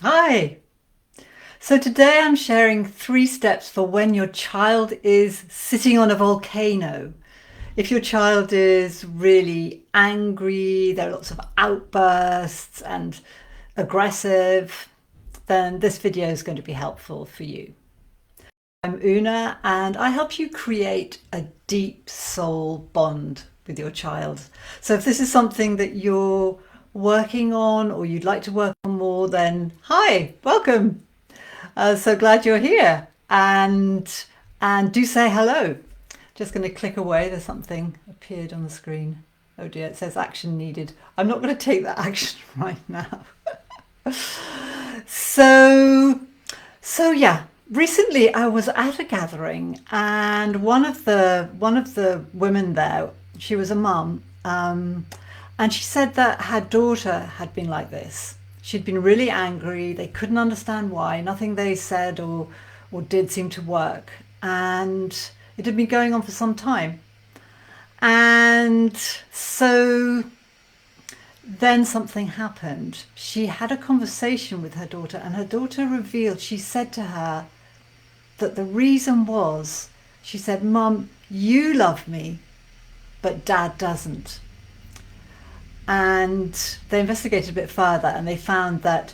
Hi! So today I'm sharing 3 steps for when your child is sitting on a volcano. If your child is really angry, there are lots of outbursts and aggressive, then this video is going to be helpful for you. I'm Una and I help you create a deep soul bond with your child. So if this is something that you're working on or you'd like to work on more, then hi, welcome. So glad you're here, and do say hello. Just going to click away. There's something appeared on the screen. Oh dear, it says action needed. I'm not going to take that action right now. So, so yeah. Recently, I was at a gathering, and one of the women there, she was a mum, and she said that her daughter had been like this. She'd been really angry. They couldn't understand why. Nothing they said or did seemed to work, and it had been going on for some time. And so then something happened. She had a conversation with her daughter, and her daughter revealed, she said to her that the reason was, she said, "Mum, you love me, but Dad doesn't." And they investigated a bit further and they found that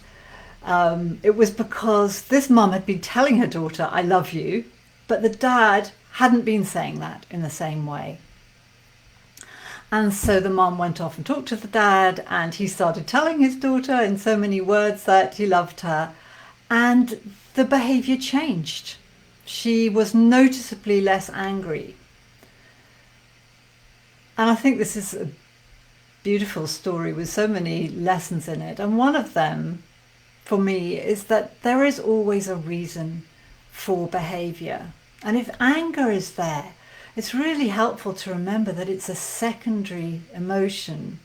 it was because this mum had been telling her daughter, "I love you," but the dad hadn't been saying that in the same way. And so the mum went off and talked to the dad, and he started telling his daughter in so many words that he loved her. And the behaviour changed. She was noticeably less angry. And I think this is a beautiful story with so many lessons in it. And one of them, for me, is that there is always a reason for behaviour. And if anger is there, it's really helpful to remember that it's a secondary emotion.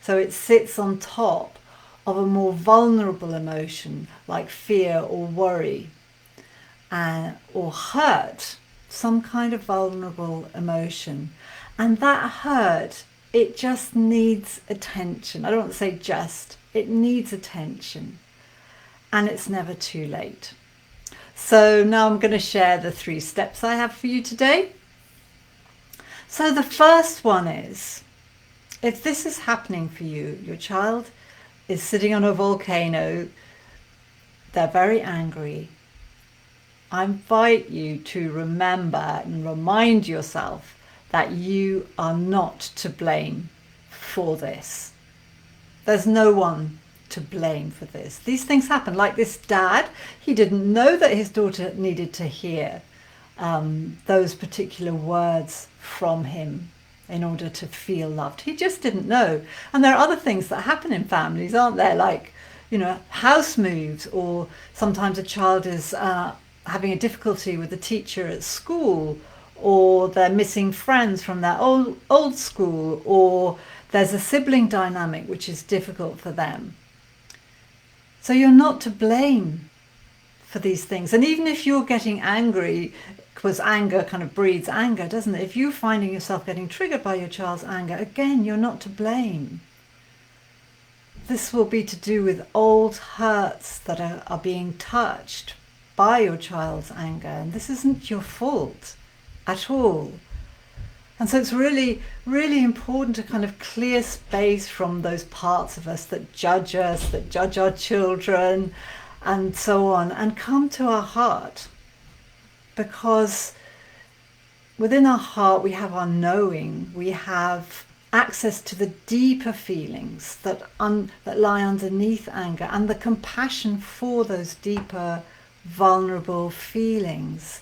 So it sits on top of a more vulnerable emotion like fear or worry, or hurt, some kind of vulnerable emotion. And that hurt, it just needs attention. I don't want to say just, it needs attention. And it's never too late. So now I'm going to share the 3 steps I have for you today. So the first one is, if this is happening for you, your child is sitting on a volcano, they're very angry, I invite you to remember and remind yourself that you are not to blame for this. There's no one to blame for this. These things happen. Like this dad, he didn't know that his daughter needed to hear those particular words from him in order to feel loved. He just didn't know. And there are other things that happen in families, aren't there? Like, house moves, or sometimes a child is having a difficulty with a teacher at school, or they're missing friends from their old school, or there's a sibling dynamic which is difficult for them. So you're not to blame for these things. And even if you're getting angry, because anger kind of breeds anger, doesn't it? If you're finding yourself getting triggered by your child's anger, again, you're not to blame. This will be to do with old hurts that are being touched by your child's anger, and this isn't your fault at all. And so it's really, really important to kind of clear space from those parts of us, that judge our children, and so on, and come to our heart. Because within our heart we have our knowing, we have access to the deeper feelings that lie underneath anger, and the compassion for those deeper vulnerable feelings.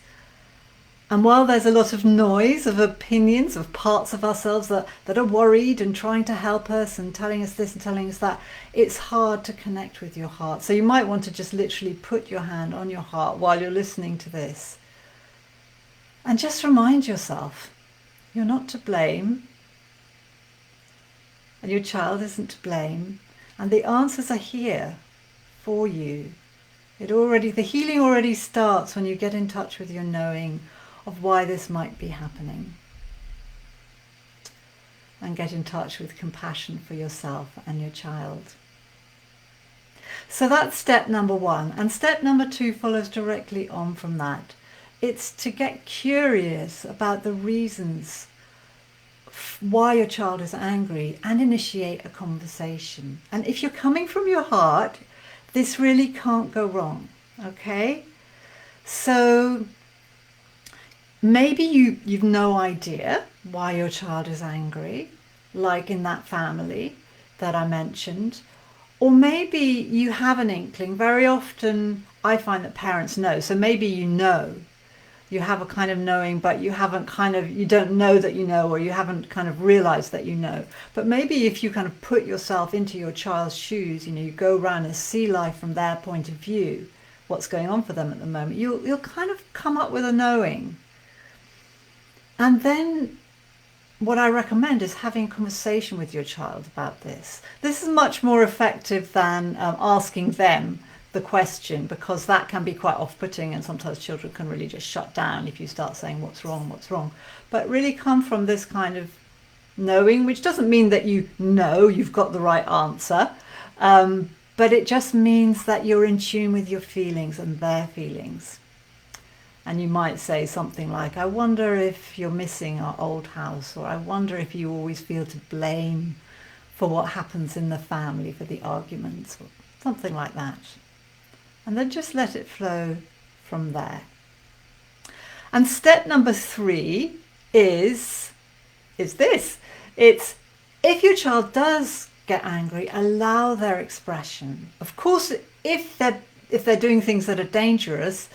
And while there's a lot of noise of opinions of parts of ourselves that are worried and trying to help us and telling us this and telling us that, it's hard to connect with your heart. So you might want to just literally put your hand on your heart while you're listening to this. And just remind yourself, you're not to blame. And your child isn't to blame. And the answers are here for you. The healing already starts when you get in touch with your knowing of why this might be happening. And get in touch with compassion for yourself and your child. So that's step number one. And step number two follows directly on from that. It's to get curious about the reasons why your child is angry and initiate a conversation. And if you're coming from your heart, this really can't go wrong. Okay? So maybe you've no idea why your child is angry, like in that family that I mentioned. Or maybe you have an inkling. Very often I find that parents know. So maybe you know. You have a kind of knowing, but you don't know that you know, or you haven't kind of realized that you know. But maybe if you kind of put yourself into your child's shoes, you go around and see life from their point of view, what's going on for them at the moment, you'll kind of come up with a knowing. And then what I recommend is having a conversation with your child about this. This is much more effective than asking them the question, because that can be quite off-putting, and sometimes children can really just shut down if you start saying what's wrong. But really come from this kind of knowing, which doesn't mean that you know you've got the right answer, but it just means that you're in tune with your feelings and their feelings. And you might say something like, I wonder if you're missing our old house, or I wonder if you always feel to blame for what happens in the family, for the arguments, or something like that. And then just let it flow from there. And step number 3 is this. It's, if your child does get angry, allow their expression. Of course, if they're doing things that are dangerous,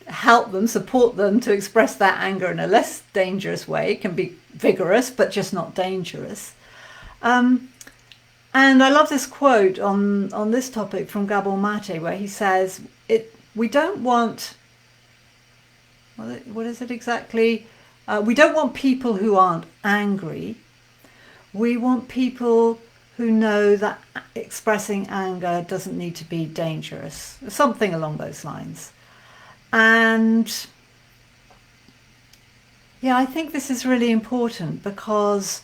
help them, support them to express their anger in a less dangerous way. It can be vigorous, but just not dangerous. And I love this quote on this topic from Gabor Mate, where he says, we don't want, what is it exactly? We don't want people who aren't angry. We want people who know that expressing anger doesn't need to be dangerous. Something along those lines. And yeah, I think this is really important, because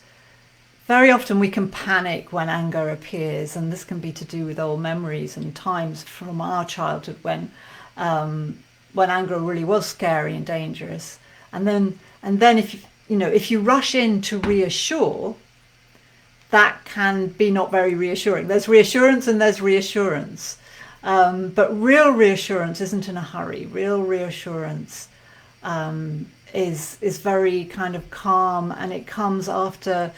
very often we can panic when anger appears, and this can be to do with old memories and times from our childhood when anger really was scary and dangerous. And then if you rush in to reassure, that can be not very reassuring. There's reassurance and there's reassurance, but real reassurance isn't in a hurry. Real reassurance is very kind of calm, and it comes after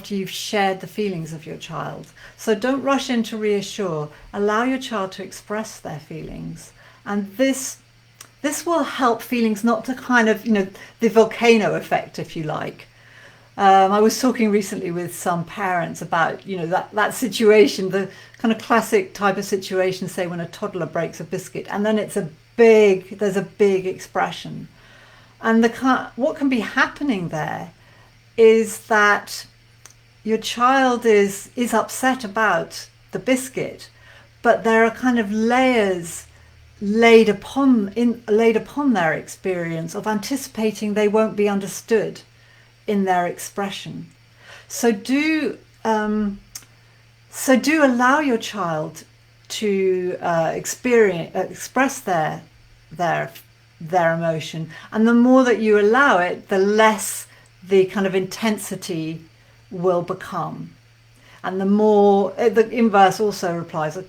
you've shared the feelings of your child. So don't rush in to reassure. Allow your child to express their feelings. And this will help feelings not to kind of, the volcano effect, if you like. I was talking recently with some parents about, that situation, the kind of classic type of situation, say when a toddler breaks a biscuit, and then there's a big expression. And what can be happening there is that your child is upset about the biscuit, but there are kind of layers laid upon their experience of anticipating they won't be understood in their expression. So do allow your child to express their emotion, and the more that you allow it, the less the kind of intensity will become. And the more, the inverse also applies, the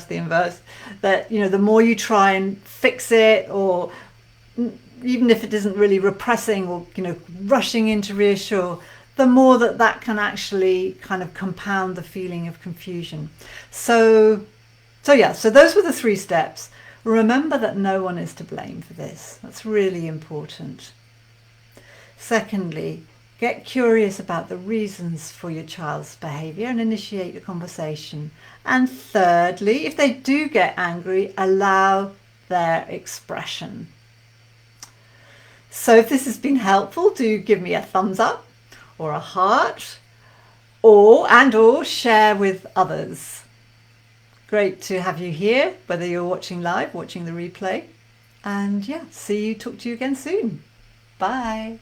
inverse, that, the more you try and fix it, or even if it isn't really repressing or, rushing in to reassure, the more that can actually kind of compound the feeling of confusion. So those were the 3 steps. Remember that no one is to blame for this. That's really important. Secondly, get curious about the reasons for your child's behaviour and initiate a conversation. And thirdly, if they do get angry, allow their expression. So if this has been helpful, do give me a thumbs up or a heart, or share with others. Great to have you here, whether you're watching live, watching the replay. And talk to you again soon. Bye.